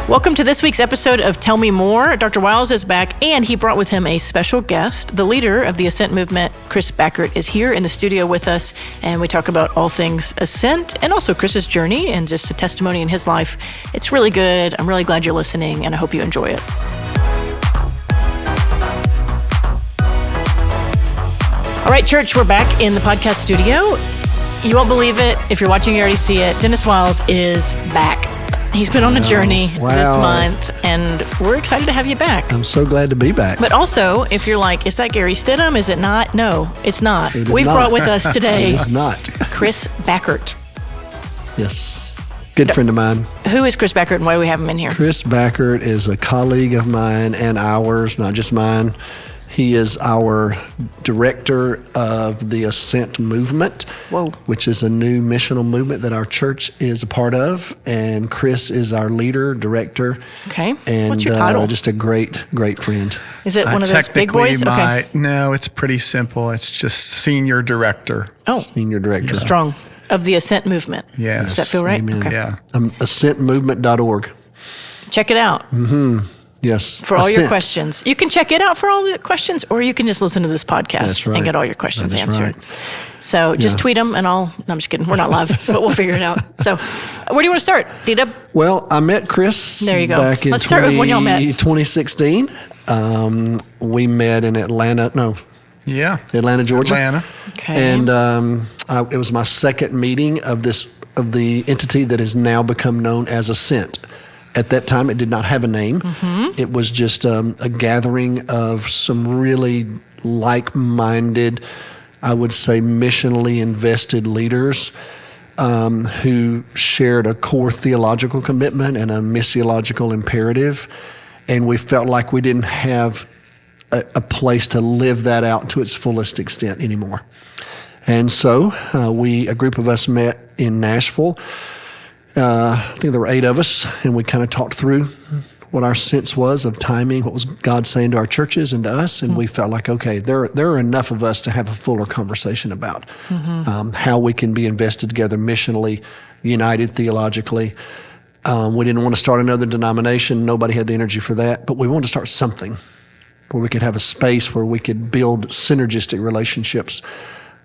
Welcome to this week's episode of Tell Me More. Dr. Wiles is back, and he brought with him a special guest. The leader of the Ascent Movement, Chris Backert, is here in the studio with us, and we talk about all things Ascent and also Chris's journey and just a testimony in his life. It's really good. I'm really glad you're listening, and I hope you enjoy it. All right, church, we're back in the podcast studio. You won't believe it. If you're watching, you already see it. Dennis Wiles is back. He's been on a journey this month, and we're excited to have you back. I'm so glad to be back. But also, if you're like, is that Gary Stidham? Is it not? No, it's not. We've brought with us today It is not. Chris Backert. Yes. Good friend of mine. Who is Chris Backert, and why do we have him in here? Chris Backert is a colleague of mine and ours, not just mine. He is our director of the Ascent Movement, which is a new missional movement that our church is a part of. And Chris is our leader, director. Okay. And what's your title? Just a great friend. Is it one of those big boys? No, it's pretty simple. It's just senior director. Oh. Senior director. Yeah. Strong. Of the Ascent Movement. Yes. Does that feel right? Amen. Okay. Yeah. AscentMovement.org. Check it out. Mm-hmm. Yes. For all your questions. You can check it out for all the questions, or you can just listen to this podcast and get all your questions answered. Right. So just tweet them, and no, I'm just kidding. We're not live, but we'll figure it out. So where do you want to start, D-Dub? Well, I met Chris back in Let's start with when y'all met. 2016. We met in Atlanta, Georgia. Atlanta. Okay. And it was my second meeting of the entity that has now become known as Ascent. At that time, it did not have a name. Mm-hmm. It was just a gathering of some really like-minded, I would say missionally invested leaders who shared a core theological commitment and a missiological imperative. And we felt like we didn't have a place to live that out to its fullest extent anymore. And so a group of us met in Nashville. I think there were 8 of us, and we kind of talked through what our sense was of timing, what was God saying to our churches and to us, and we felt like, okay, there are enough of us to have a fuller conversation about how we can be invested together missionally, united theologically. We didn't want to start another denomination. Nobody had the energy for that, but we wanted to start something where we could have a space where we could build synergistic relationships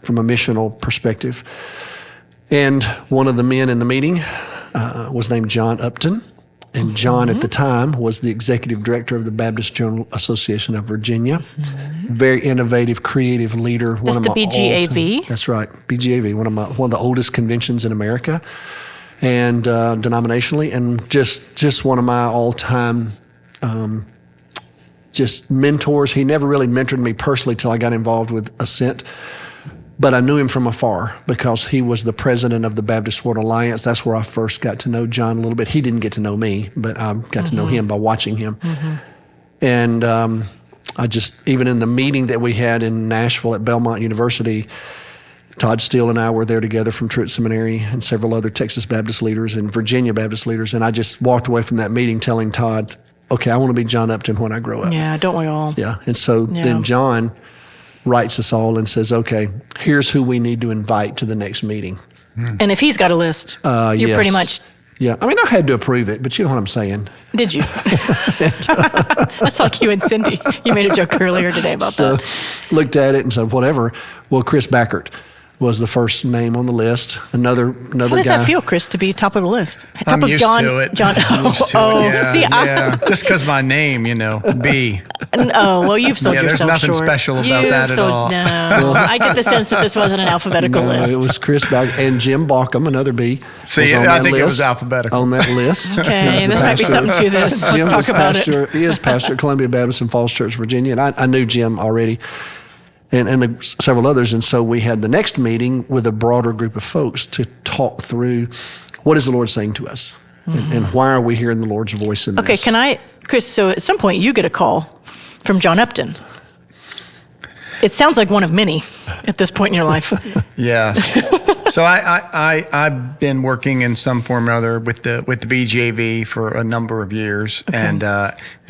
from a missional perspective. And one of the men in the meeting was named John Upton. And John at the time was the executive director of the Baptist General Association of Virginia. Mm-hmm. Very innovative, creative leader. That's the BGAV? That's right, BGAV, one of the oldest conventions in America, and denominationally, and just one of my all-time just mentors. He never really mentored me personally till I got involved with Ascent. But I knew him from afar because he was the president of the Baptist World Alliance. That's where I first got to know John a little bit. He didn't get to know me, but I got to know him by watching him. Mm-hmm. And I just, even in the meeting that we had in Nashville at Belmont University, Todd Steele and I were there together from Truett Seminary and several other Texas Baptist leaders and Virginia Baptist leaders. And I just walked away from that meeting telling Todd, okay, I want to be John Upton when I grow up. Yeah, don't we all? Yeah. And so then John writes us all and says, okay, here's who we need to invite to the next meeting. And if he's got a list, you're pretty much... Yeah, I mean, I had to approve it, but you know what I'm saying. Did you? That's like you and Cindy. You made a joke earlier today about that. Looked at it and said, whatever. Well, Chris Backert was the first name on the list. Another guy. How does that feel, Chris, to be top of the list? I'm used to it. I'm used to it. Yeah, just because my name, B. Well, you've sold yourself short. There's nothing special about that at all. No, I get the sense that this wasn't an alphabetical list. It was Chris Backert and Jim Bauckham, another B. See, I think it was alphabetical. On that list. Okay, there might be something to this. Let's talk about it. He is pastor at Columbia Baptist in Falls Church, Virginia, and I knew Jim already. And several others. And so we had the next meeting with a broader group of folks to talk through what is the Lord saying to us and why are we hearing the Lord's voice in this. Okay, Chris, so at some point you get a call from John Upton. It sounds like one of many at this point in your life. Yes. So I've been working in some form or other with the BJV for a number of years, okay.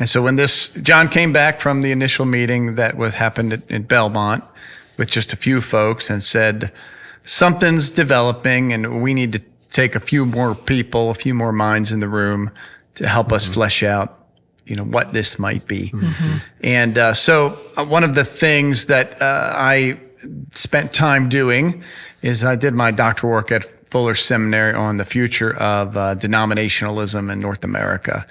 And so when John came back from the initial meeting that happened in Belmont with just a few folks and said something's developing and we need to take a few more people, a few more minds in the room to help us flesh out, what this might be. And so one of the things that I spent time doing is I did my doctoral work at Fuller Seminary on the future of denominationalism in North America.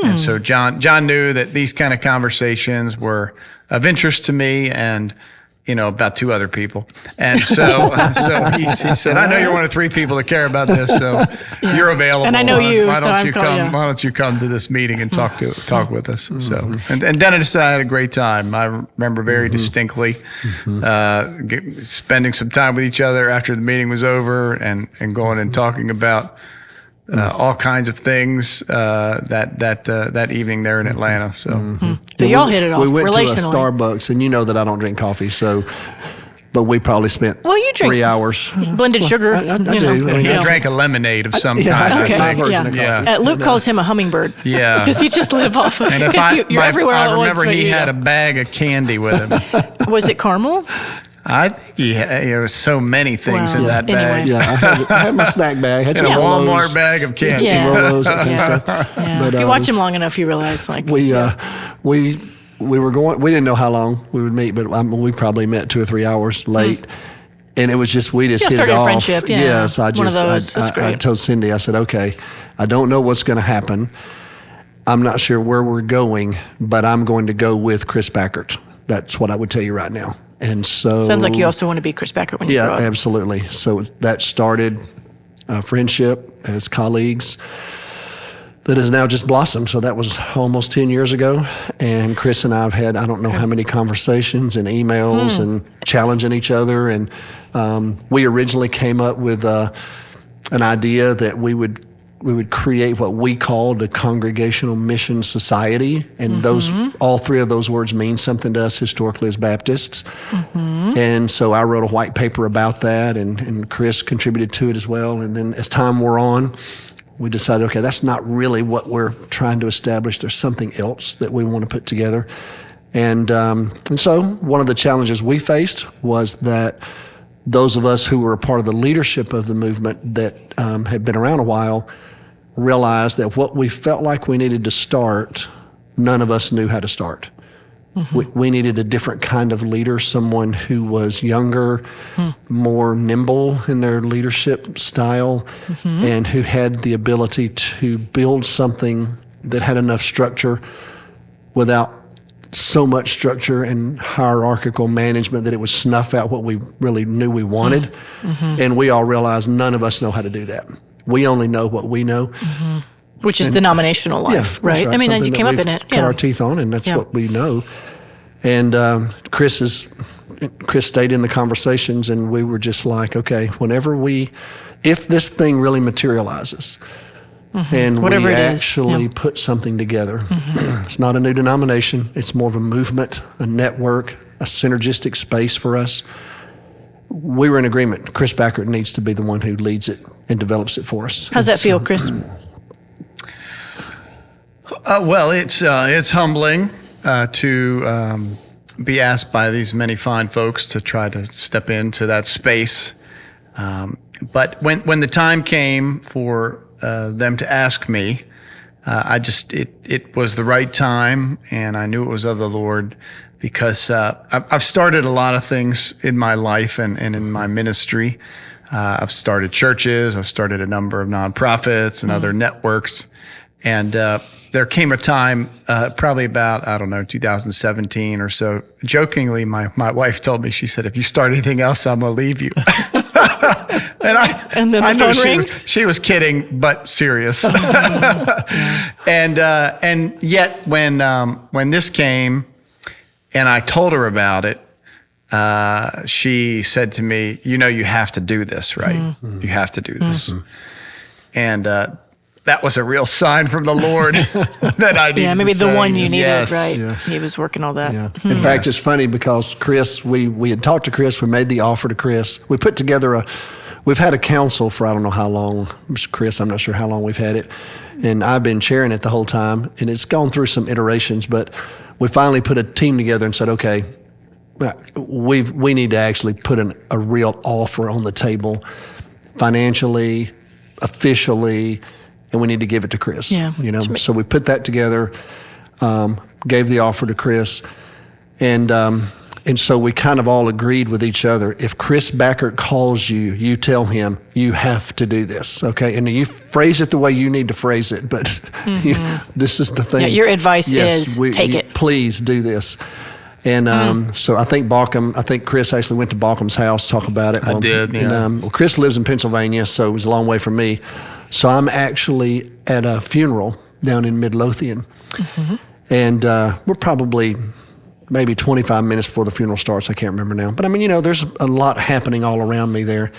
And so John knew that these kind of conversations were of interest to me and about two other people. And so he said, I know you're one of three people that care about this, so you're available. And I know you, why don't so you come? Why don't you come to this meeting and talk with us? So, and Dennis and I had a great time. I remember very distinctly spending some time with each other after the meeting was over and going and talking about all kinds of things that evening there in Atlanta. So, So y'all hit it off. We went to a relationally. Starbucks, and you know that I don't drink coffee, but we probably spent you drink 3 hours. blended sugar. I do. he drank a lemonade of some kind. I Okay. my version of Yeah. coffee. Luke calls him a hummingbird. Yeah. Because he just live off of And if you're everywhere all I at once. remember but he you had a don't. bag of candy with him. Was it caramel? I think there was so many things Wow. in that Anyway. bag. Yeah, I had my snack bag. Had In some a Walmart Rolos, bag of candy. Yeah. Rolos, that kind of stuff. Yeah. But, if you watch him long enough, you realize we were going. We didn't know how long we would meet, but we probably met 2 or 3 hours late. And it was just we hit started it a off. friendship, yeah. Yes, One of those. That's I great. told Cindy, I said, okay, I don't know what's going to happen. I'm not sure where we're going, but I'm going to go with Chris Backert. That's what I would tell you right now. And so sounds like you also want to be Chris Backert when you grow up. Yeah, absolutely. So that started a friendship as colleagues that has now just blossomed. So that was almost 10 years ago. And Chris and I have had, I don't know how many conversations and emails and challenging each other. And we originally came up with an idea that we would create what we called a congregational mission society. And all three of those words mean something to us historically as Baptists. And so I wrote a white paper about that, and Chris contributed to it as well. And then as time wore on, we decided, okay, that's not really what we're trying to establish. There's something else that we want to put together. And so one of the challenges we faced was that those of us who were a part of the leadership of the movement that had been around a while realized that what we felt like we needed to start, none of us knew how to start. We needed a different kind of leader, someone who was younger, more nimble in their leadership style, and who had the ability to build something that had enough structure without so much structure and hierarchical management that it would snuff out what we really knew we wanted. And we all realized none of us know how to do that. We only know what we know. Which is denominational life, right? I mean, and you came up in it. Cut our teeth on, and that's what we know. And Chris stayed in the conversations, and we were just like, okay, if this thing really materializes, and Whatever we it is. actually put something together, it's not a new denomination. It's more of a movement, a network, a synergistic space for us. We were in agreement. Chris Backert needs to be the one who leads it and develops it for us. How's that feel, Chris? Well, it's humbling to be asked by these many fine folks to try to step into that space. But when the time came for them to ask me, it was the right time, and I knew it was of the Lord, because I've started a lot of things in my life and in my ministry. I've started churches, I've started a number of nonprofits and other networks. And there came a time, probably about, 2017 or so, jokingly, my wife told me, she said, if you start anything else, I'm going to leave you. And then the phone rings? She was kidding, but serious. And yet when this came and I told her about it, she said to me, you have to do this, right? You have to do this. And that was a real sign from the Lord that I needed. Yeah, maybe to the say, one you needed, yes. right? Yeah. He was working all that. Yeah. In fact, it's funny because Chris, we had talked to Chris, we made the offer to Chris. We put together we've had a council for I don't know how long. Chris, I'm not sure how long we've had it. And I've been chairing it the whole time. And it's gone through some iterations, but we finally put a team together and said, okay, we need to actually put a real offer on the table financially, officially, and we need to give it to Chris. Yeah. So we put that together, gave the offer to Chris, and so we kind of all agreed with each other. If Chris Backert calls you, you tell him you have to do this, okay? And you phrase it the way you need to phrase it, but this is the thing. Yeah, your advice is take it. Please do this. And so I think Chris actually went to Balcom's house to talk about it. I did, yeah. And, Chris lives in Pennsylvania, so it was a long way from me. So I'm actually at a funeral down in Midlothian. And we're probably maybe 25 minutes before the funeral starts. I can't remember now. But I mean, there's a lot happening all around me there.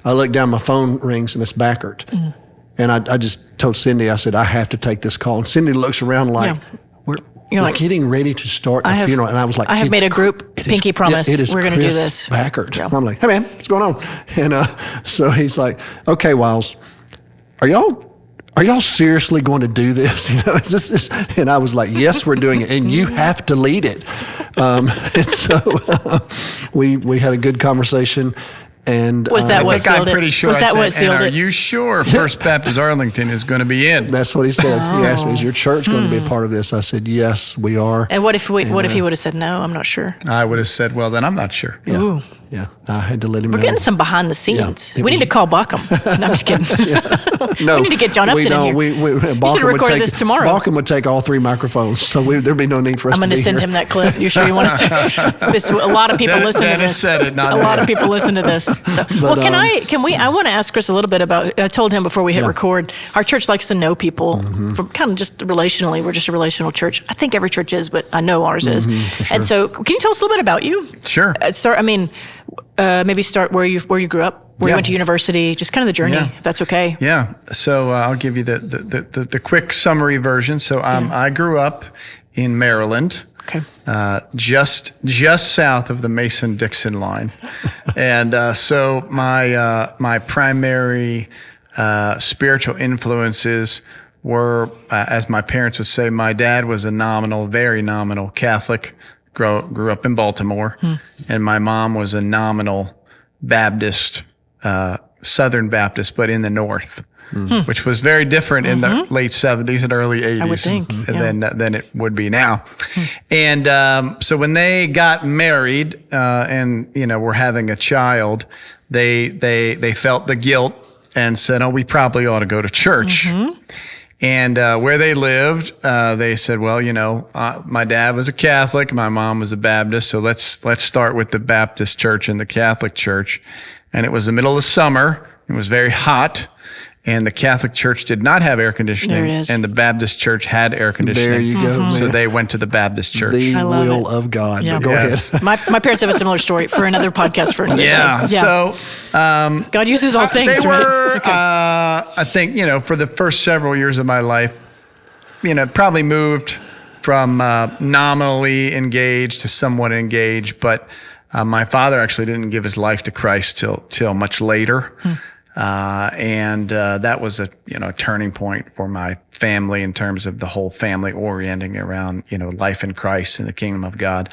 I look down, my phone rings, and it's Backert. And I just told Cindy, I said, I have to take this call. And Cindy looks around like, we're getting ready to start the funeral. And I was like, I have made a group pinky promise. We're going to do this. Backert. Yeah. I'm like, hey, man, what's going on? And so he's like, okay, Wiles, are y'all seriously going to do this? Is this? And I was like, yes, we're doing it. And you have to lead it. And so we had a good conversation. And was that what sealed it? I'm pretty sure. Was that what sealed it? Are you sure First Baptist Arlington is going to be in? That's what he said. He asked me, "Is your church going to be a part of this?" I said, "Yes, we are." And what if he would have said no? I'm not sure. I would have said, "Well, then I'm not sure." Yeah. Ooh. Yeah, I had to let him know. We're getting some behind the scenes. Yeah, we need to call Bacom. No, I'm just kidding. No, we need to get John Upton in here. You should have recorded this tomorrow. Bacom would take all 3 microphones, so there'd be no need for us to be here. I'm going to send him that clip. You sure you want to see this? A lot of people listen to this. Dennis said it, not a lot of people listen to this. So, I want to ask Chris a little bit about, I told him before we hit record, our church likes to know people from kind of just relationally. We're just a relational church. I think every church is, but I know ours is. For sure. And so can you tell us a little bit about you? Sure. Maybe start where you grew up, where you went to university, just kind of the journey, if that's okay. Yeah. So I'll give you the quick summary version. So I grew up in Maryland. Okay. Just south of the Mason-Dixon line. And so my primary spiritual influences were, as my parents would say, my dad was a very nominal Catholic, grew up in Baltimore, and my mom was a nominal Baptist, Southern Baptist, but in the North. Which was very different in the late 70s and early 80s I would think, than it would be now. And so when they got married and were having a child, they felt the guilt and said, "Oh, we probably ought to go to church." And where they lived, they said, "Well, my dad was a Catholic, my mom was a Baptist, so let's start with the Baptist church and the Catholic church." And it was the middle of summer; it was very hot. And the Catholic Church did not have air conditioning. There it is. And the Baptist Church had air conditioning. There you go. So they went to the Baptist Church. The will of God. Yeah. But go ahead. My parents have a similar story for another podcast for another day. So God uses all things. They were, right? I think, for the first several years of my life, probably moved from nominally engaged to somewhat engaged. But my father actually didn't give his life to Christ till much later. And that was a turning point for my family in terms of the whole family orienting around life in Christ and the kingdom of God.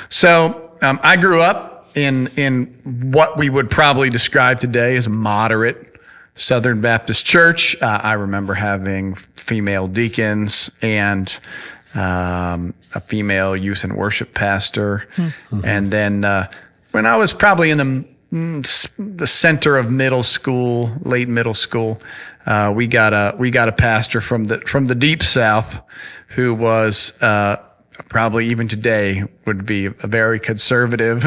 So I grew up in what we would probably describe today as a moderate Southern Baptist church. I remember having female deacons and a female youth and worship pastor, and then when I was probably in the center of middle school, late middle school, we got a pastor from the deep South who was probably even today would be a very conservative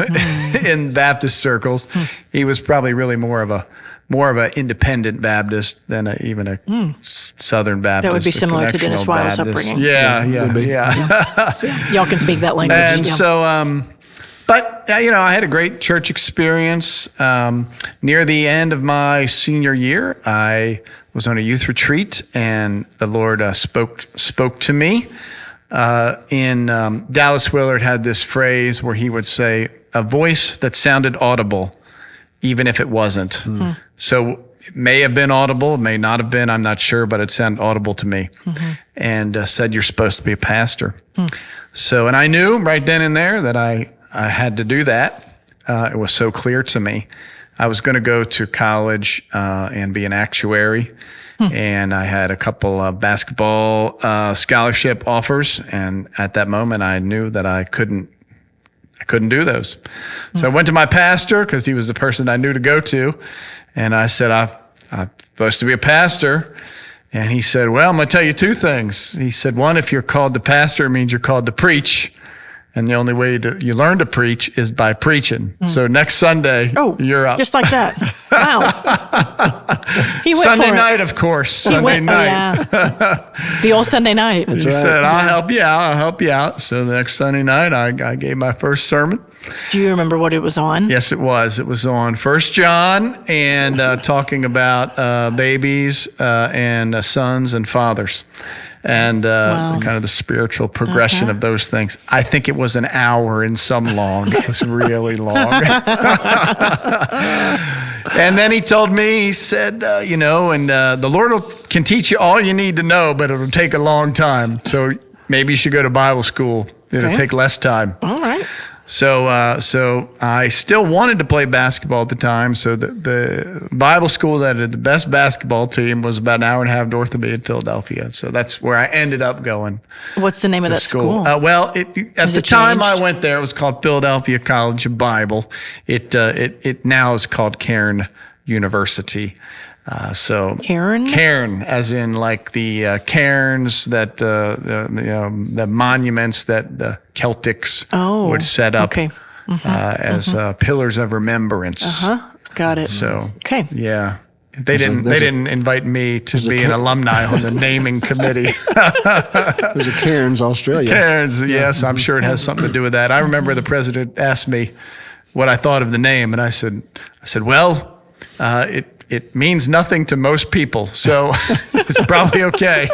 in Baptist circles. He was probably really more of an independent Baptist than even a Southern Baptist. That would be similar to Dennis Wiles' upbringing. Yeah. Y'all can speak that language. And so. But, I had a great church experience. Near the end of my senior year, I was on a youth retreat, and the Lord spoke to me. Dallas Willard had this phrase where he would say, "A voice that sounded audible, even if it wasn't." So it may have been audible, it may not have been, I'm not sure, but it sounded audible to me. And said, "You're supposed to be a pastor." So, and I knew right then and there that I had to do that. It was so clear to me. I was going to go to college and be an actuary. And I had a couple of basketball scholarship offers. And at that moment, I knew that I couldn't do those. So I went to my pastor because he was the person I knew to go to. And I said, I'm supposed to be a pastor. And he said, well, I'm going to tell you two things. He said, one, if you're called to pastor, it means you're called to preach. And the only way you learn to preach is by preaching. So next Sunday, you're up. Just like that. Wow. He went Sunday for it. night, of course. Sunday night. Yeah. The old Sunday night. That's He right. said, I'll help you out. I'll help you out. So the next Sunday night, I gave my first sermon. Do you remember what it was on? Yes, it was. It was on 1 John and talking about babies and sons and fathers. And kind of the spiritual progression of those things. I think it was an hour and some long. It was really long. And then he told me, he said, the Lord can teach you all you need to know, but it'll take a long time. So maybe you should go to Bible school. It'll take less time. All right. So I still wanted to play basketball at the time. So the Bible school that had the best basketball team was about an hour and a half north of me in Philadelphia. So that's where I ended up going. What's the name of that school? At the time I went there, it was called Philadelphia College of Bible. It now is called Cairn University. Cairn, as in like the cairns that the monuments that the Celtics would set up as pillars of rememberance. Got it. So okay, they didn't invite me to be an alumni on the naming committee. There's a Cairns, Australia. Cairns, yes, I'm sure it has something to do with that. I remember the president asked me what I thought of the name, and I said, well, it means nothing to most people, so it's probably okay.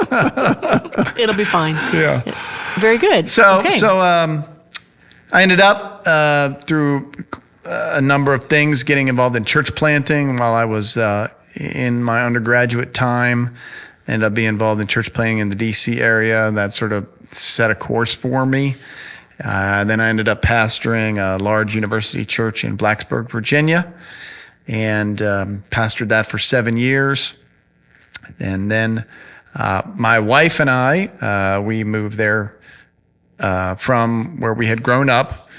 it'll be fine. Yeah. Very good. So I ended up through a number of things getting involved in church planting while I was in my undergraduate time. Ended up being involved in church planting in the D.C. area. That sort of set a course for me. Then I ended up pastoring a large university church in Blacksburg, Virginia, and pastored that for 7 years. And then my wife and I, we moved there from where we had grown up.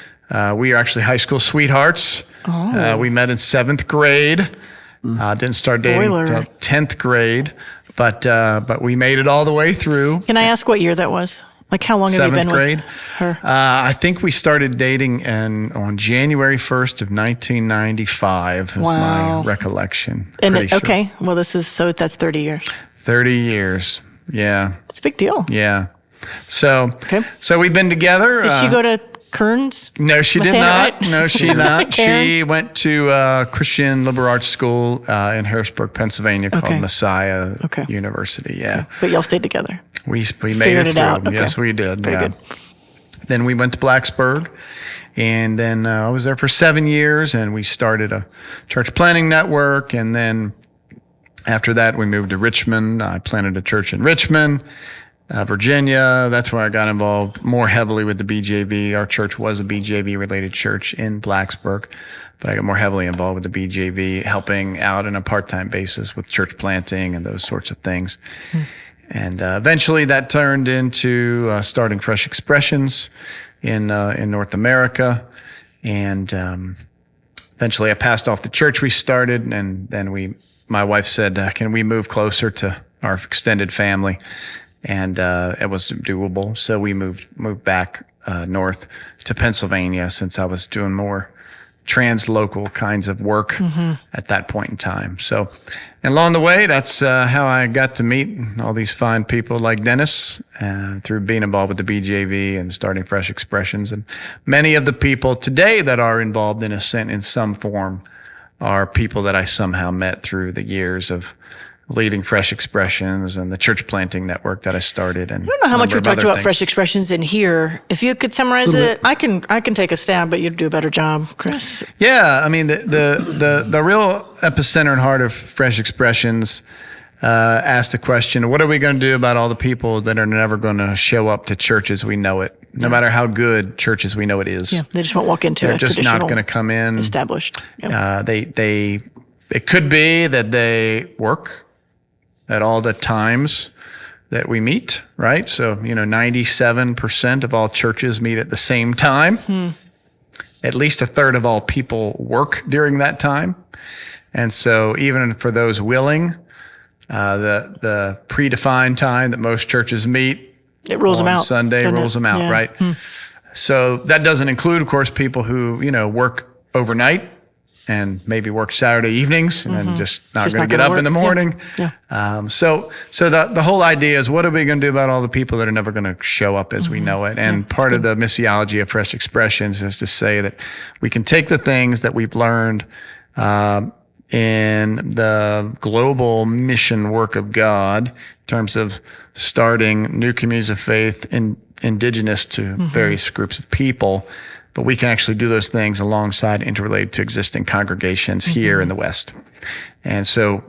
We are actually high school sweethearts. We met in 7th grade. Didn't start dating until 10th grade, but we made it all the way through. Can I ask what year that was? Like, how long have you been grade. with her? I think we started dating on January 1st of 1995 is my recollection. And Pretty sure. okay, well, that's 30 years. 30 years. Yeah. It's a big deal. Yeah. So we've been together. Did she go to Kearns? No, she did not. Right? No, she did not. She Cairns? went to Christian Liberal Arts School in Harrisburg, Pennsylvania, called Messiah University. Yeah. Okay. But y'all stayed together. We made Figured it it out. through. Okay. Yes, we did. Very good. Then we went to Blacksburg, and then I was there for 7 years, and we started a church planting network. And then after that, we moved to Richmond. I planted a church in Richmond, Virginia. That's where I got involved more heavily with the BJV. Our church was a BJV-related church in Blacksburg, but I got more heavily involved with the BJV, helping out on a part-time basis with church planting and those sorts of things. And eventually that turned into starting Fresh Expressions in North America. And eventually I passed off the church we started, and then my wife said, can we move closer to our extended family? And it was doable. So we moved back north to Pennsylvania, since I was doing more translocal kinds of work at that point in time. So, and along the way, that's how I got to meet all these fine people like Dennis through being involved with the BJV and starting Fresh Expressions. And many of the people today that are involved in Ascent in some form are people that I somehow met through the years of leading Fresh Expressions and the church planting network that I started. And I don't know how much we talked about Fresh Expressions in here. If you could summarize it, I can take a stab, but you'd do a better job, Chris. Yeah, I mean the real epicenter and heart of Fresh Expressions asked the question, what are we going to do about all the people that are never going to show up to church as we know it, no matter how good church as we know it is? Yeah, they just won't walk into They're a just traditional not going to come in. established. Yep. It could be that they work at all the times that we meet, right? So, 97% of all churches meet at the same time. At least a third of all people work during that time. And so even for those willing, the predefined time that most churches meet, it rules them out. Sunday rules them out, right? So that doesn't include, of course, people who, work overnight and maybe work Saturday evenings and just not going to get up in the morning. Yeah. So the whole idea is, what are we going to do about all the people that are never going to show up as we know it? And part of the missiology of Fresh Expressions is to say that we can take the things that we've learned in the global mission work of God in terms of starting new communities of faith indigenous to various groups of people, but we can actually do those things alongside, interrelated to existing congregations here in the West. And so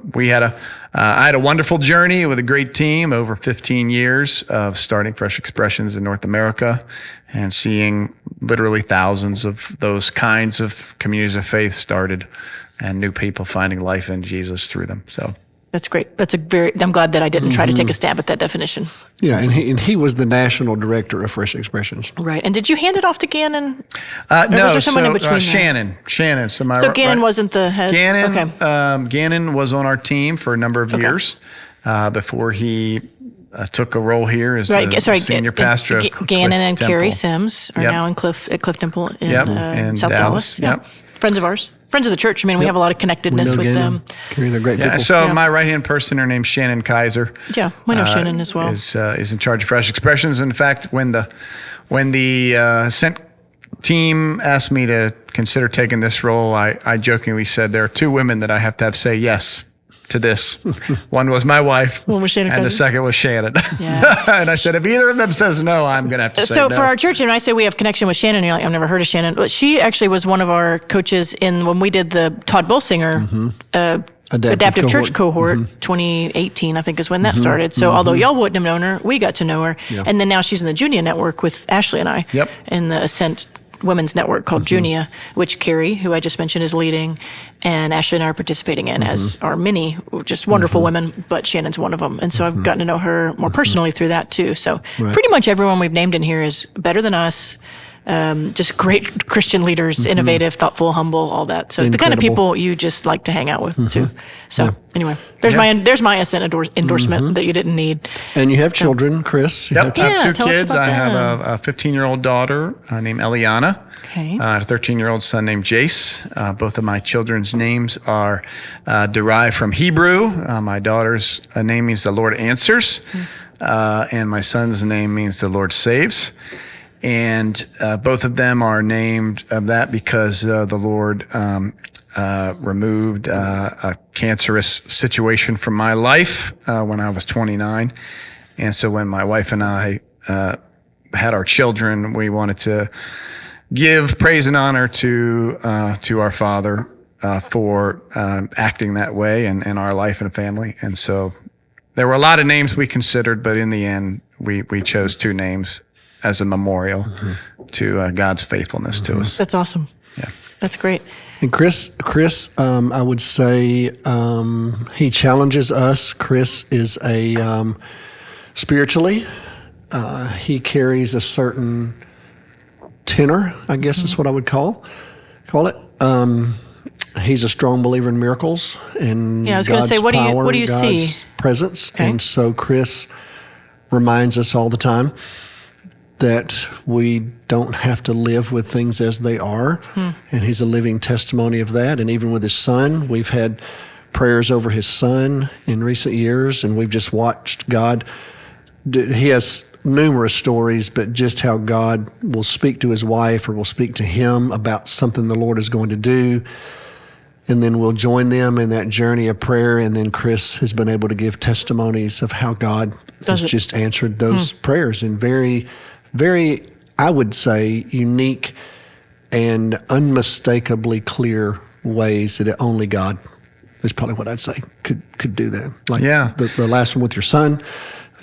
I had a wonderful journey with a great team over 15 years of starting Fresh Expressions in North America and seeing literally thousands of those kinds of communities of faith started and new people finding life in Jesus through them. So that's great. I'm glad that I didn't try to take a stab at that definition. Yeah, and he was the national director of Fresh Expressions. Right. And did you hand it off to Gannon? No, Shannon. Shannon. So Gannon wasn't the head? Gannon was on our team for a number of years before he took a role here as senior pastor of Gannon and Temple. Carrie Sims are now at Cliff Temple in South Dallas. Yep. Friends of ours. Friends of the church. I mean, we have a lot of connectedness with them. They're great people. So my right-hand person, her name's Shannon Kaiser. Yeah, we know Shannon as well. Is in charge of Fresh Expressions. In fact, when the Ascent team asked me to consider taking this role, I jokingly said there are two women that I have to say yes to this. One was my wife, One was Shannon and Kaiser. the second was Shannon. Yeah. And I said, if either of them says no, I'm going to have to say no. So for our church, and I say we have connection with Shannon, you're like, I've never heard of Shannon. But she actually was one of our coaches when we did the Todd Bolsinger Adaptive Church Cohort, 2018, I think is when that started. So although y'all wouldn't have known her, we got to know her. Yeah. And then now she's in the Junia Network with Ashley and I in the Ascent Women's Network called Junia, which Carrie, who I just mentioned, is leading, and Ashley and I are participating in, as are many just wonderful women, but Shannon's one of them. And so I've gotten to know her more personally through that too. So pretty much everyone we've named in here is better than us. Just great Christian leaders, innovative, thoughtful, humble, all that. So the kind of people you just like to hang out with too. So anyway, there's my Ascent endorsement that you didn't need. And you have children, Chris. I have two kids. I have a 15-year-old daughter named Eliana. Okay. A 13-year-old son named Jace. Both of my children's names are derived from Hebrew. My daughter's name means the Lord answers, and my son's name means the Lord saves. And both of them are named of that because the Lord removed a cancerous situation from my life when I was 29. And so when my wife and I had our children, we wanted to give praise and honor to our Father for acting that way in our life and family. And so there were a lot of names we considered, but in the end, we chose two names as a memorial to God's faithfulness to us. That's awesome. Yeah. That's great. And Chris, I would say he challenges us. Chris is spiritually, he carries a certain tenor, I guess is what I would call it. He's a strong believer in miracles and I was going to say, what do you God's see? Presence. Okay. And so Chris reminds us all the time that we don't have to live with things as they are. And he's a living testimony of that. And even with his son, we've had prayers over his son in recent years, and we've just watched God. He has numerous stories, but just how God will speak to his wife or will speak to him about something the Lord is going to do. And then we'll join them in that journey of prayer. And then Chris has been able to give testimonies of how God has just answered those prayers in very, very, I would say, unique and unmistakably clear ways that only God is probably what I'd say could do that. Like Yeah. the last one with your son.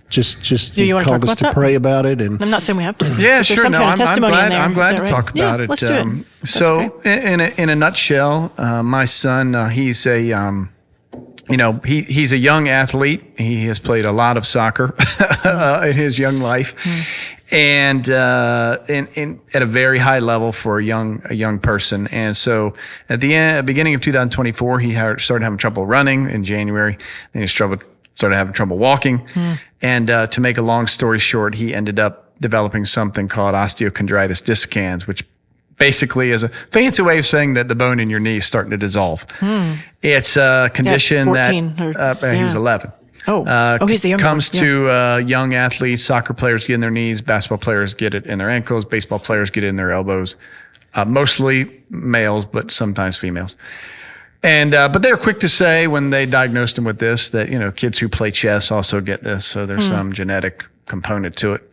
Just Do you want to called talk us about to that? pray about it, and I'm not saying we have to. Yeah, But there's sure. some No, kind of I'm testimony in glad. there. I'm Is glad that to right? talk about Yeah, it. let's do it. That's So, great. in a nutshell, my son, he's a he's a young athlete. He has played a lot of soccer in his young life, and at a very high level for a young person. And so, at the beginning of 2024, he started having trouble running in January, and he started having trouble walking. And to make a long story short, he ended up developing something called osteochondritis dissecans, which basically is a fancy way of saying that the bone in your knee is starting to dissolve. It's a condition 14 he's 11. He's the younger comes one. Yeah. to young athletes. Soccer players get in their knees, basketball players get it in their ankles, baseball players get it in their elbows. Mostly males, but sometimes females. And but they're quick to say when they diagnosed him with this that kids who play chess also get this, so there's some genetic component to it.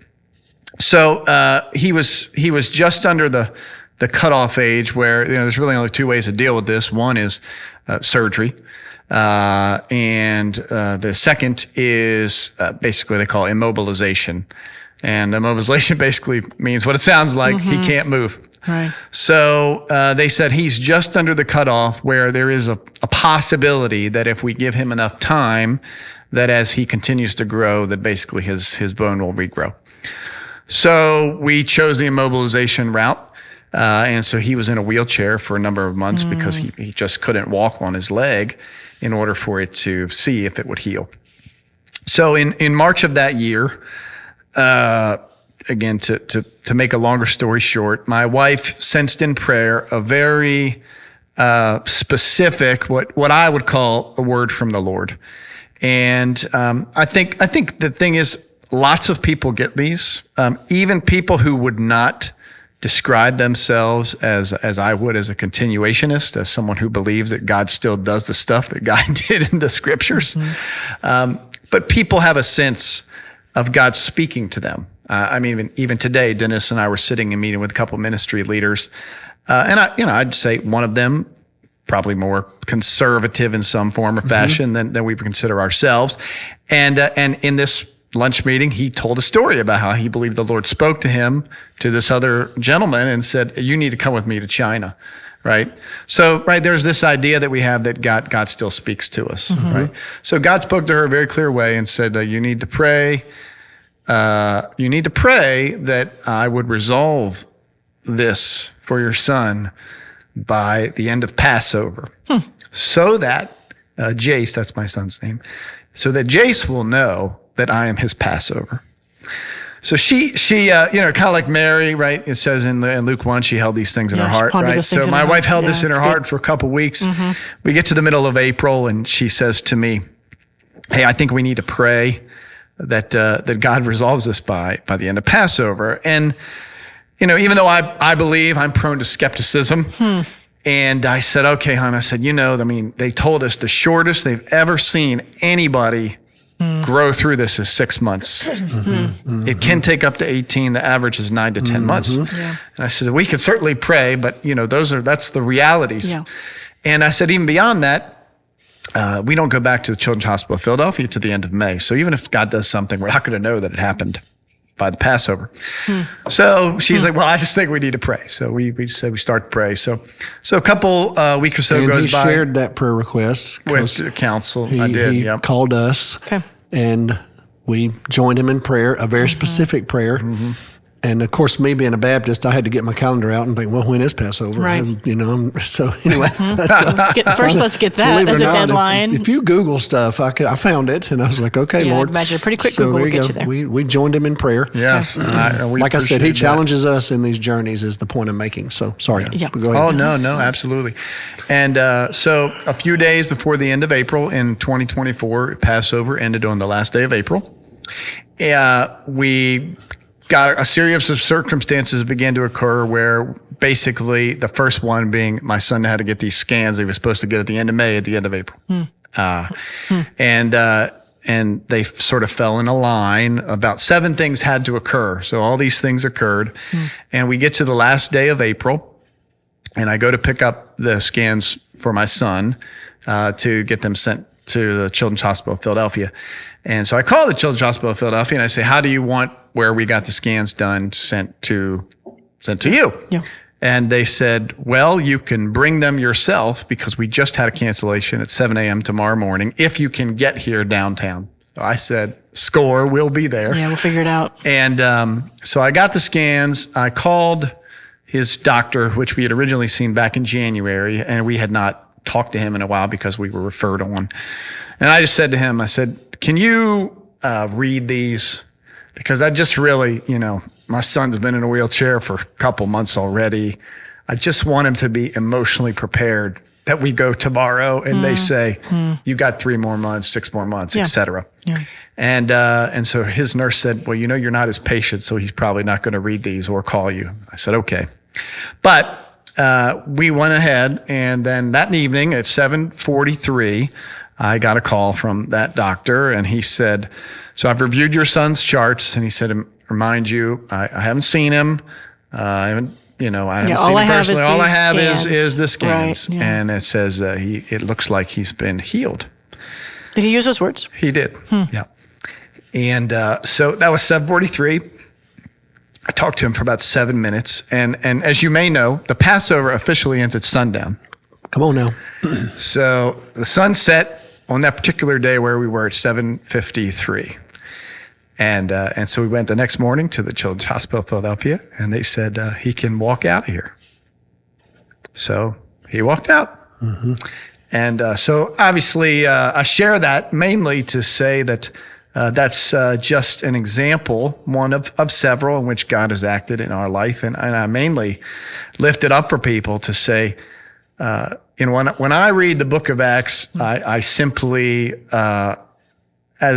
So he was just under the cutoff age where there's really only two ways to deal with this. One is surgery, and the second is basically they call it immobilization. And immobilization basically means what it sounds like. He can't move. Right. So they said he's just under the cutoff where there is a possibility that if we give him enough time, that as he continues to grow, that basically his bone will regrow. So we chose the immobilization route. And so he was in a wheelchair for a number of months because he just couldn't walk on his leg in order for it to see if it would heal. So in March of that year, again, to make a longer story short, my wife sensed in prayer a very specific, what I would call a word from the Lord. And I think the thing is, lots of people get these, even people who would not describe themselves as I would as a continuationist, as someone who believes that God still does the stuff that God did in the scriptures. But people have a sense of God speaking to them. I mean, even today, Dennis and I were sitting and meeting with a couple of ministry leaders, and I'd say one of them probably more conservative in some form or fashion than we would consider ourselves, and in this lunch meeting, he told a story about how he believed the Lord spoke to him, to this other gentleman, and said, "You need to come with me to China." Right. So, there's this idea that we have that God still speaks to us. Right. So God spoke to her a very clear way and said, "You need to pray. You need to pray that I would resolve this for your son by the end of Passover, so that Jace, that's my son's name, so that Jace will know that I am his Passover." So she, kind of like Mary, right? It says in Luke 1, she held these things in her heart, right? So my wife held this in her heart for a couple weeks. We get to the middle of April, and she says to me, "Hey, I think we need to pray that God resolves this by the end of Passover." And even though I believe, I'm prone to skepticism. And I said, "Okay, hon," I said, they told us the shortest they've ever seen anybody grow through this is 6 months. It can take up to 18. The average is 9 to 10 months. And I said, we could certainly pray, but that's the realities. Yeah. And I said, even beyond that, we don't go back to the Children's Hospital of Philadelphia to the end of May. So even if God does something, we're not going to know that it happened by the Passover. So she's like, well, I just think we need to pray. So we said we start to pray. So a couple weeks or so goes by. And he shared that prayer request with counsel. I did. He called us, and we joined him in prayer, a very specific prayer. And of course, me being a Baptist, I had to get my calendar out and think, well, when is Passover? Right. So anyway. Let's get that as a deadline. If you Google stuff, I found it, and I was like, okay, Lord. I'd imagine a pretty quick Google will get you there. We joined him in prayer. Yes. Like I said, he challenges us in these journeys is the point I'm making. So sorry. Yeah. Go ahead. Oh, no, absolutely. And so a few days before the end of April in 2024, Passover ended on the last day of April. We got a series of circumstances began to occur where basically the first one being my son had to get these scans they were supposed to get at the end of May, at the end of April. And they sort of fell in a line. About 7 things had to occur. So all these things occurred. And we get to the last day of April, and I go to pick up the scans for my son. to get them sent to the Children's Hospital of Philadelphia. And so I called the Children's Hospital of Philadelphia and I say, how do you want where we got the scans done sent to you? Yeah. And they said, well, you can bring them yourself because we just had a cancellation at 7 a.m. tomorrow morning if you can get here downtown. So I said, score, we'll be there. Yeah, we'll figure it out. And so I got the scans. I called his doctor, which we had originally seen back in January, and we had not talked to him in a while because we were referred on. And I just said to him, I said, can you read these? Because I just really, my son's been in a wheelchair for a couple months already. I just want him to be emotionally prepared that we go tomorrow and they say, you got 3 more months, 6 more months, et cetera. Yeah. And so his nurse said, well, you're not his patient, so he's probably not going to read these or call you. I said, okay. But we went ahead, and then that evening at 7:43, I got a call from that doctor, and he said, so I've reviewed your son's charts, and he said, remind you, I haven't seen him. I haven't seen him personally. All I have is the scans. Right, yeah. And it says it looks like he's been healed. Did he use those words? He did. Yeah. And so that was 7:43. I talked to him for about 7 minutes. And as you may know, the Passover officially ends at sundown. Come on now. So the sun set on that particular day where we were at 7:53. And so we went the next morning to the Children's Hospital of Philadelphia, and they said he can walk out of here. So he walked out. Mm-hmm. And so obviously I share that mainly to say that that's just an example, one of several in which God has acted in our life. And I mainly lift it up for people to say, when I read the book of Acts, I simply, as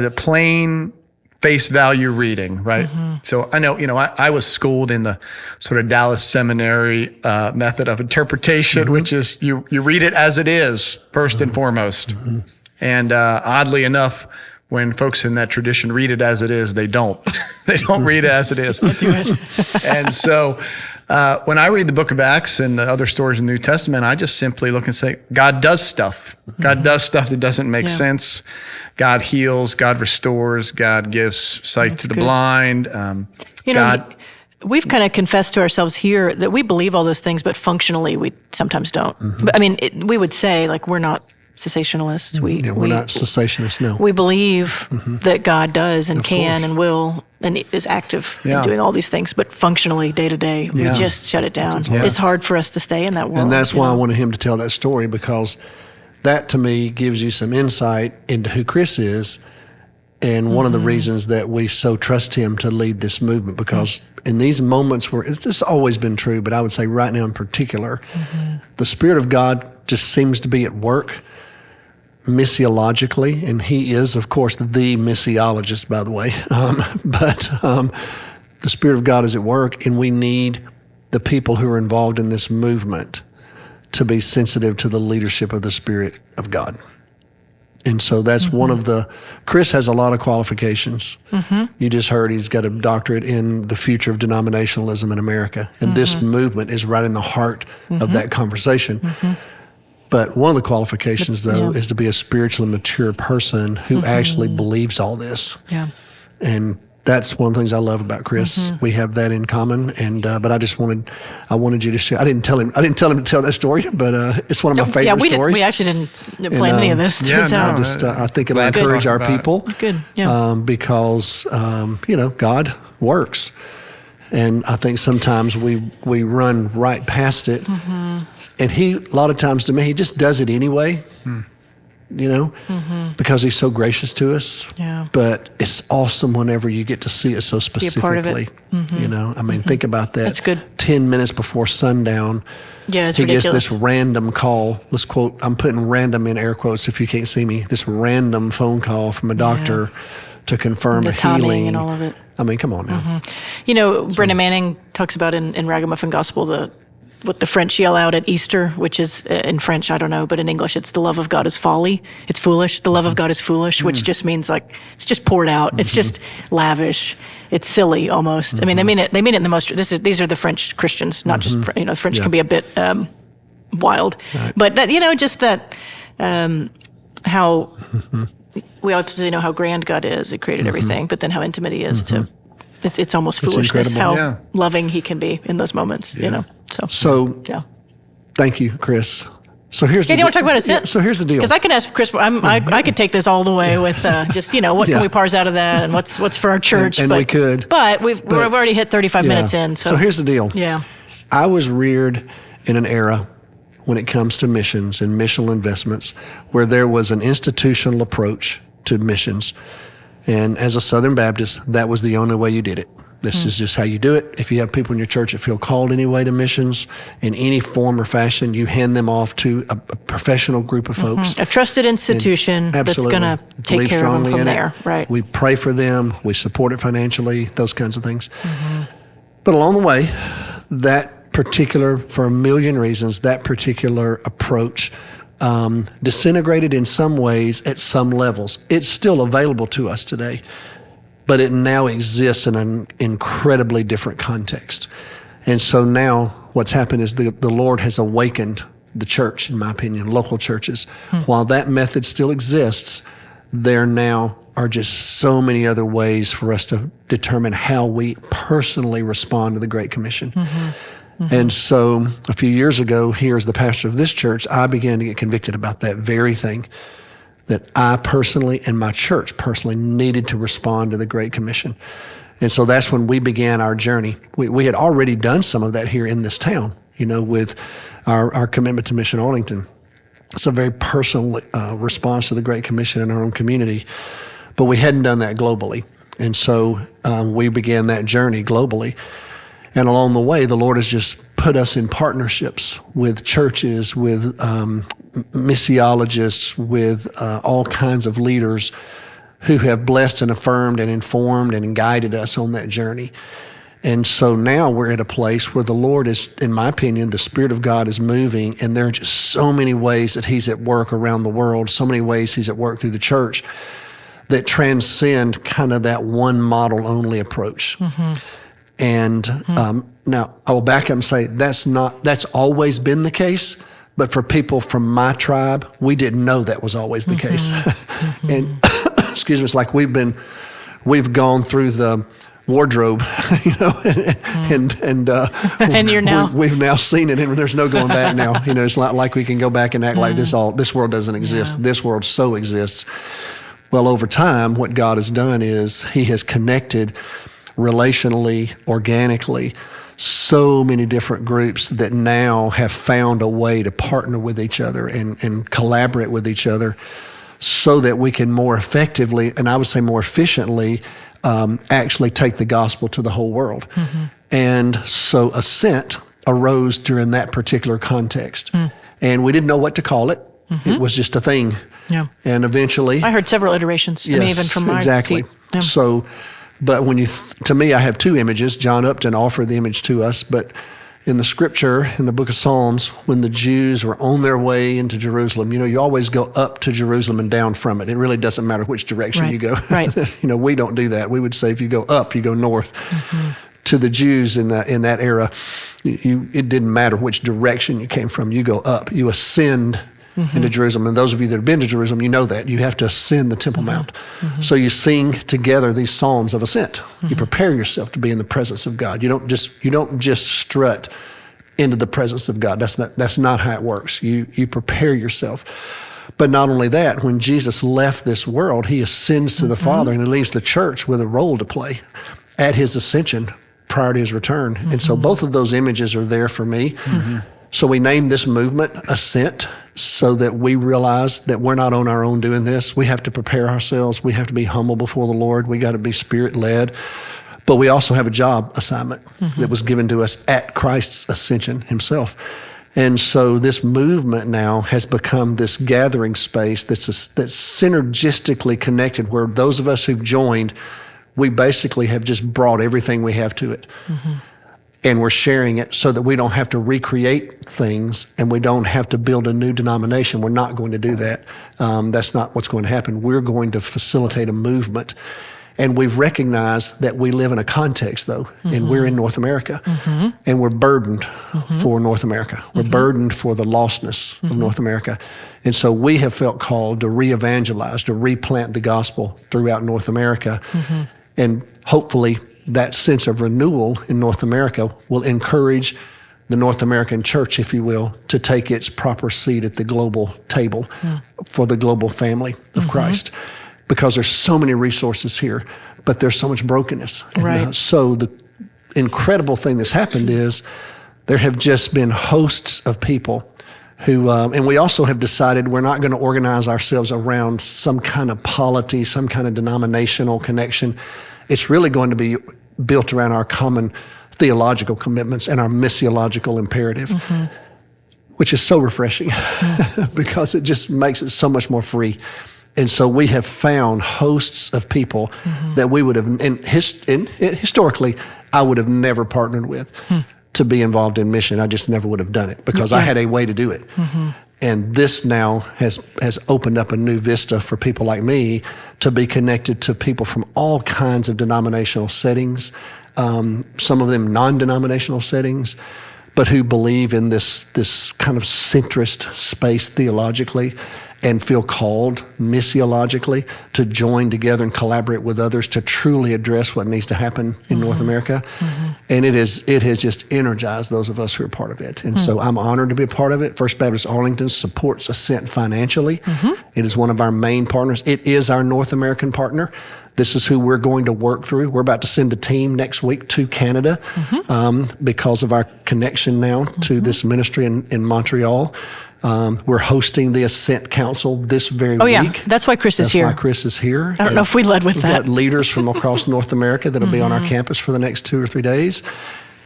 a plain face value reading, right? Mm-hmm. So I know, I was schooled in the sort of Dallas Seminary method of interpretation, mm-hmm. which is you read it as it is, first mm-hmm. and foremost. Mm-hmm. And oddly enough, when folks in that tradition read it as it is, they don't. They don't read it as it is. And so when I read the book of Acts and the other stories in the New Testament, I just simply look and say, God does stuff. God does stuff that doesn't make sense. God heals, God restores, God gives sight to the blind. We've kind of confessed to ourselves here that we believe all those things, but functionally we sometimes don't. Mm-hmm. But we would say we're not cessationalists. We're not cessationists, no. We believe mm-hmm. that God does and of can course. And will and is active in doing all these things, but functionally, day to day, we just shut it down. Yeah. It's hard for us to stay in that world. And that's why I wanted him to tell that story, because that to me gives you some insight into who Chris is and mm-hmm. one of the reasons that we so trust him to lead this movement, because in these moments where it's always been true, but I would say right now in particular, mm-hmm. the Spirit of God just seems to be at work missiologically, and he is, of course, the missiologist, by the way. But the Spirit of God is at work, and we need the people who are involved in this movement to be sensitive to the leadership of the Spirit of God. And so that's mm-hmm. one of Chris has a lot of qualifications. Mm-hmm. You just heard he's got a doctorate in the future of denominationalism in America. And mm-hmm. this movement is right in the heart mm-hmm. of that conversation. Mm-hmm. But one of the qualifications, though, is to be a spiritually mature person who mm-hmm. actually believes all this. Yeah. And that's one of the things I love about Chris. Mm-hmm. We have that in common. And but I wanted you to share. I didn't tell him to tell that story, but it's one of my favorite stories. We actually didn't plan any of this. I think it'll encourage our people. Good. Yeah. Because God works, and I think sometimes we run right past it. Mm-hmm. And a lot of times to me, he just does it anyway, mm-hmm. because he's so gracious to us. Yeah. But it's awesome whenever you get to see it so specifically. Be a part of it. Mm-hmm. Mm-hmm. Think about that. That's good. 10 minutes before sundown, it's he ridiculous. Gets this random call. Let's quote, I'm putting random in air quotes if you can't see me, this random phone call from a doctor to confirm a healing. And all of it. Come on now. Mm-hmm. Brennan Manning talks about in Ragamuffin Gospel what the French yell out at Easter, which is in French, I don't know, but in English, it's the love of God is folly. It's foolish. The love of God is foolish, which just means it's just poured out. Mm-hmm. It's just lavish. It's silly almost. Mm-hmm. They mean it in the most, these are the French Christians, not mm-hmm. just, French can be a bit wild, right. But that, just that how we obviously know how grand God is. It created everything, but then how intimate He is to. It's almost foolishness incredible. how loving He can be in those moments. So yeah. Thank you, Chris. So here's do you want to talk about Ascent? So here's the deal. Because I can ask Chris. I could take this all the way with just what can we parse out of that, and what's for our church. And we could, but we've already hit 35 minutes in. So here's the deal. Yeah, I was reared in an era when it comes to missions and missional investments where there was an institutional approach to missions, and as a Southern Baptist, that was the only way you did it. This is just how you do it. If you have people in your church that feel called anyway to missions in any form or fashion, you hand them off to a professional group of folks. A trusted institution that's going to take care of them from there. Right. We pray for them. We support it financially, those kinds of things. But along the way, for a million reasons, that particular approach disintegrated in some ways at some levels. It's still available to us today, but it now exists in an incredibly different context. And so now what's happened is the Lord has awakened the church, in my opinion, local churches. While that method still exists, there now are just so many other ways for us to determine how we personally respond to the Great Commission. And so a few years ago, here as the pastor of this church, I began to get convicted about that very thing, that I personally and my church personally needed to respond to the Great Commission. And so that's when we began our journey. We had already done some of that here in this town, with our commitment to Mission Arlington. It's a very personal response to the Great Commission in our own community, but we hadn't done that globally. And so we began that journey globally. And along the way, the Lord has just put us in partnerships with churches, with missiologists, with all kinds of leaders who have blessed and affirmed and informed and guided us on that journey. And so now we're at a place where the Lord is, in my opinion, the Spirit of God is moving, and there are just so many ways that He's at work around the world, so many ways He's at work through the church that transcend kind of that one model only approach. And now I will back up and say that's always been the case, but for people from my tribe, we didn't know that was always the case. And excuse me, it's like we've gone through the wardrobe, and you're now we've now seen it, and there's no going back now. It's not like we can go back and act like this world doesn't exist. Yeah. This world so exists. Well, over time, what God has done is He has connected relationally, organically, so many different groups that now have found a way to partner with each other and collaborate with each other so that we can more effectively, and I would say more efficiently, actually take the gospel to the whole world. And so Ascent arose during that particular context. And we didn't know what to call it. It was just a thing. Yeah. And eventually... I heard several iterations. Yes, even from my seat. Yeah. So... But to me, I have two images. John Upton offered the image to us, but in the scripture, in the book of Psalms, when the Jews were on their way into Jerusalem, you always go up to Jerusalem and down from it. It really doesn't matter which direction you go. Right. We don't do that. We would say if you go up, you go north. To the Jews in that era, it didn't matter which direction you came from. You go up. You ascend into Jerusalem. And those of you that have been to Jerusalem, you know that. You have to ascend the Temple Mount. So you sing together these psalms of ascent. You prepare yourself to be in the presence of God. You don't just strut into the presence of God. That's not how it works. You prepare yourself. But not only that, when Jesus left this world, He ascends to the Father, and He leaves the church with a role to play at His ascension prior to His return. And so both of those images are there for me. So we named this movement Ascent so that we realize that we're not on our own doing this. We have to prepare ourselves. We have to be humble before the Lord. We got to be Spirit-led. But we also have a job assignment that was given to us at Christ's ascension Himself. And so this movement now has become this gathering space that's synergistically connected, where those of us who've joined, we basically have just brought everything we have to it. And we're sharing it so that we don't have to recreate things and we don't have to build a new denomination. We're not going to do that. That's not what's going to happen. We're going to facilitate a movement. And we've recognized that we live in a context, though, and we're in North America, and we're burdened for North America. We're burdened for the lostness of North America. And so we have felt called to re-evangelize, to replant the gospel throughout North America. And hopefully that sense of renewal in North America will encourage the North American church, if you will, to take its proper seat at the global table for the global family of Christ. Because there's so many resources here, but there's so much brokenness. And, so the incredible thing that's happened is there have just been hosts of people who, and we also have decided we're not going to organize ourselves around some kind of polity, some kind of denominational connection. It's really going to be built around our common theological commitments and our missiological imperative, which is so refreshing because it just makes it so much more free. And so we have found hosts of people that we would have, historically, I would have never partnered with to be involved in mission. I just never would have done it because I had a way to do it. And this now has opened up a new vista for people like me to be connected to people from all kinds of denominational settings, some of them non-denominational settings, but who believe in this kind of centrist space theologically and feel called missiologically to join together and collaborate with others to truly address what needs to happen in North America. And it has just energized those of us who are part of it. And so I'm honored to be a part of it. First Baptist Arlington supports Ascent financially. It is one of our main partners. It is our North American partner. This is who we're going to work through. We're about to send a team next week to Canada because of our connection now to this ministry in Montreal. We're hosting the Ascent Council this very week. Yeah, that's why Chris is here. That's why Chris is here. I don't know if we led with We've that. got leaders from across North America that'll be on our campus for the next 2 or 3 days.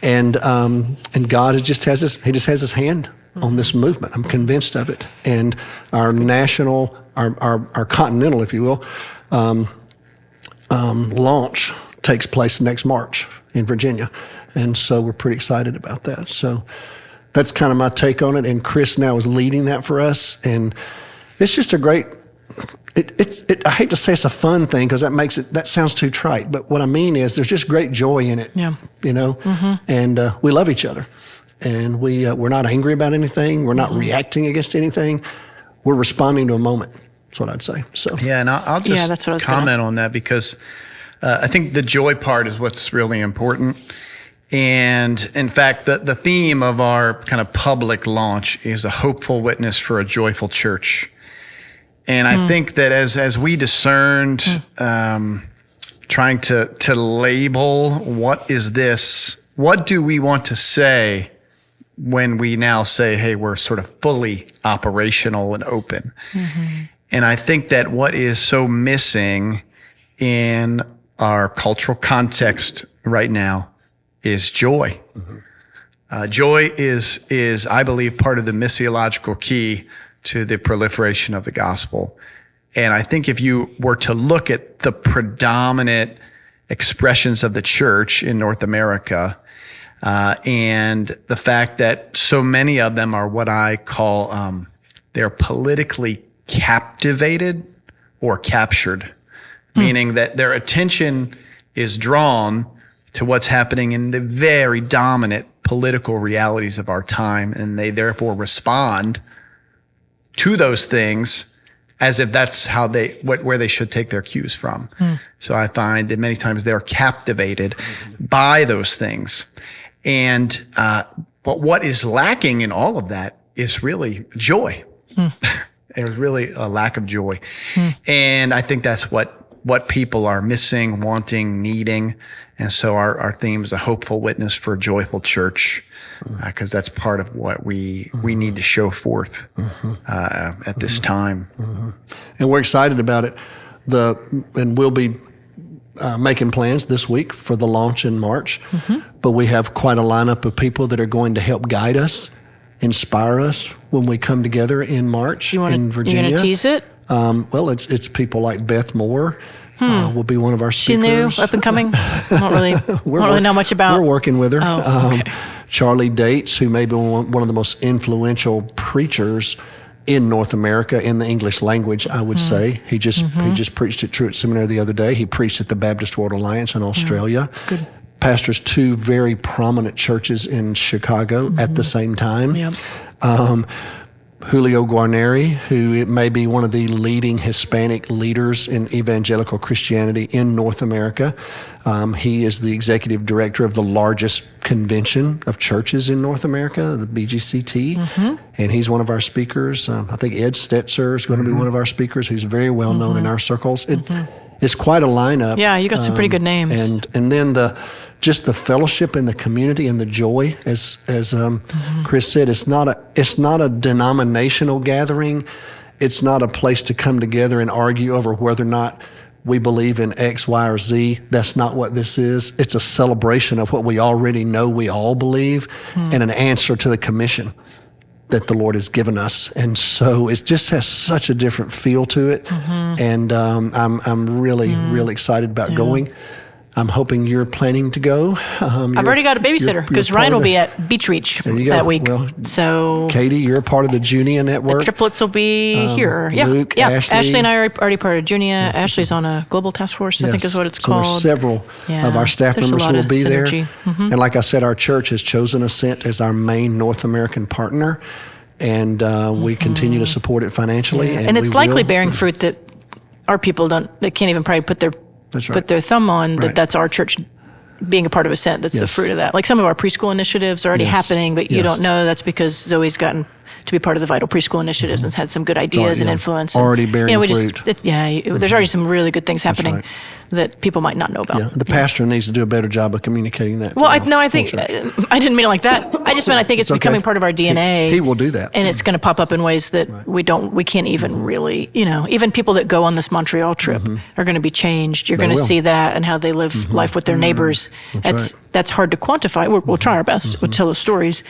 And God just has his hand on this movement. I'm convinced of it. And our national, our continental, if you will, launch takes place next March in Virginia. And so we're pretty excited about that. So that's kind of my take on it. And Chris now is leading that for us. And it's just a great, I hate to say it's a fun thing because that sounds too trite. But what I mean is there's just great joy in it, you know, and we love each other. And we're not angry about anything. We're not reacting against anything. We're responding to a moment. That's what I'd say. So yeah, and I'll just comment on that because I think the joy part is what's really important. And in fact, the theme of our kind of public launch is a hopeful witness for a joyful church. And I think that as we discerned, trying to label what is this, what do we want to say when we now say, hey, we're sort of fully operational and open. And I think that what is so missing in our cultural context right now is joy. Joy is, I believe, part of the missiological key to the proliferation of the gospel. And I think if you were to look at the predominant expressions of the church in North America, and the fact that so many of them are what I call, they're politically captivated or captured, meaning that their attention is drawn to what's happening in the very dominant political realities of our time, and they therefore respond to those things as if that's how where they should take their cues from. So I find that many times they're captivated by those things. And but what is lacking in all of that is really joy. There's really a lack of joy. And I think that's what people are missing, wanting, needing. And so our theme is a hopeful witness for a joyful church, because that's part of what we need to show forth at this time. And we're excited about it. And we'll be making plans this week for the launch in March. But we have quite a lineup of people that are going to help guide us, inspire us when we come together in March in Virginia. You going to tease it? Well, it's people like Beth Moore. Will be one of our speakers. She new, up and coming? Don't really know much about. We're working with her. Oh, okay. Charlie Dates, who may be one of the most influential preachers in North America in the English language, I would say. He just preached at Truett Seminary the other day. He preached at the Baptist World Alliance in Australia. Good. Pastors 2 very prominent churches in Chicago at the same time. Yep. Julio Guarneri, who may be one of the leading Hispanic leaders in evangelical Christianity in North America. He is the executive director of the largest convention of churches in North America, the BGCT, and he's one of our speakers. I think Ed Stetzer is going to be one of our speakers, who's very well known in our circles. It's quite a lineup. Yeah, you got some pretty good names. And then just the fellowship in the community and the joy, as Chris said, it's not a denominational gathering. It's not a place to come together and argue over whether or not we believe in X, Y, or Z. That's not what this is. It's a celebration of what we already know we all believe and an answer to the commission that the Lord has given us. And so it just has such a different feel to it. And I'm really, really excited about going. I'm hoping you're planning to go. I've already got a babysitter because Ryan will be at Beach Reach that week. Well, so Katy, you're a part of the Junia network. The triplets will be here. Luke, Ashley and I are already part of Junia. Ashley's on a global task force, I think is what it's called. There's several of our staff members who will be there. And like I said, our church has chosen Ascent as our main North American partner. And we continue to support it financially. And it's likely bearing fruit that our people they can't even probably put their thumb on that's our church being a part of Ascent. That's the fruit of that. Like some of our preschool initiatives are already happening, but you don't know that's because Zoe's gotten to be part of the Vital Preschool initiatives and has some good ideas and influence. Already bearing fruit. There's already some really good things happening that people might not know about. Yeah, the pastor needs to do a better job of communicating that. Well, I think I didn't mean it like that. I just meant I think it's becoming part of our DNA. He will do that, and it's going to pop up in ways that we can't even really, even people that go on this Montreal trip are going to be changed. You're going to see that and how they live life with their neighbors. That's hard to quantify. We'll try our best. We'll tell the stories,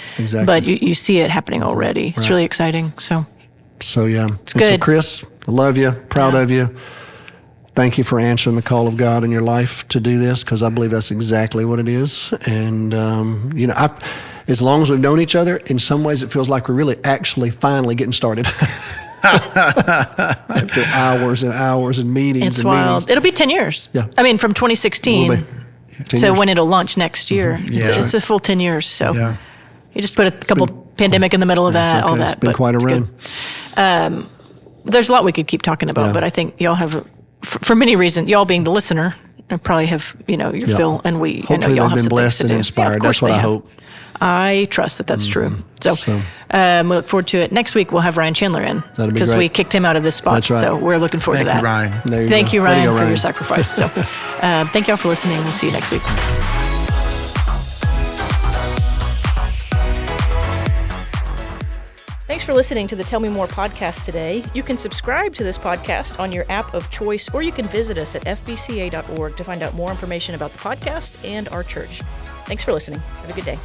but you see it happening already. It's really exciting. So yeah, it's good. So Chris, I love you, proud of you. Thank you for answering the call of God in your life to do this, because I believe that's exactly what it is. And, as long as we've known each other, in some ways it feels like we're really actually finally getting started. After hours and hours and meetings. It's wild. It'll be 10 years. Yeah. I mean, from 2016 to when it'll launch next year. It's a full 10 years. So you just put a couple pandemic in the middle of that, all that. It's been quite a run. There's a lot we could keep talking about, but I think y'all have, for many reasons, y'all being the listener, probably have, your fill, and hopefully y'all they've have been blessed and inspired. That's what I hope. I trust that that's true. So we look forward to it. Next week, we'll have Ryan Chandler in. That'll be great. Because we kicked him out of this spot. That's right. So we're looking forward to that. Thank you, Ryan, Ryan. for your sacrifice. So thank y'all for listening. We'll see you next week. Thanks for listening to the Tell Me More podcast today. You can subscribe to this podcast on your app of choice, or you can visit us at fbca.org to find out more information about the podcast and our church. Thanks for listening. Have a good day.